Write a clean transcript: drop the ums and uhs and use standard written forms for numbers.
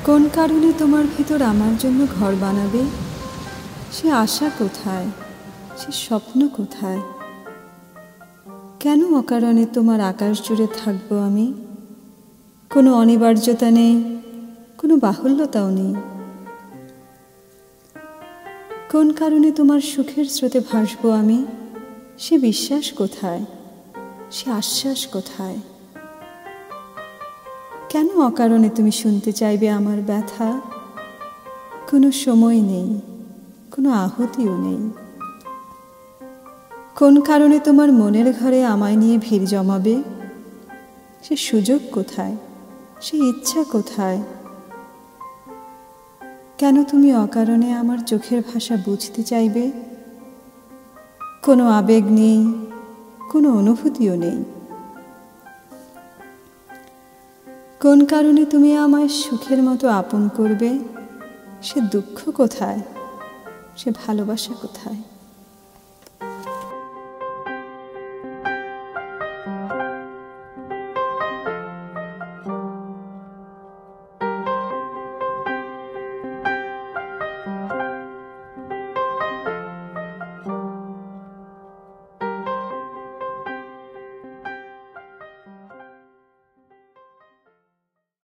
কোন কারণে তোমার ভিতর আমার জন্য ঘর বানাবে? সে আশা কোথায়? সে স্বপ্ন কোথায়? কেন অকারণে তোমার আকাশ জুড়ে থাকবো আমি? কোনো অনিবার্যতা নেই, কোনো বাহুল্যতাও নেই। কোন কারণে তোমার সুখের স্রোতে ভাসবো আমি? সে বিশ্বাস কোথায়? সে আশ্বাস কোথায়? কেন অকারণে তুমি শুনতে চাইবে আমার ব্যথা? কোনো সময় নেই, কোনো আহুতিও নেই। কোন কারণে তোমার মনের ঘরে আমায় নিয়ে ভিড় জমাবে? সে সুযোগ কোথায়? সে ইচ্ছা কোথায়? কেন তুমি অকারণে আমার চোখের ভাষা বুঝতে চাইবে? কোনো আবেগ নেই, কোনো অনুভূতিও নেই। কোন কারণে তুমি আমায় সুখের মতো আপন করবে? সে দুঃখ কোথায়? সে ভালোবাসা কোথায়?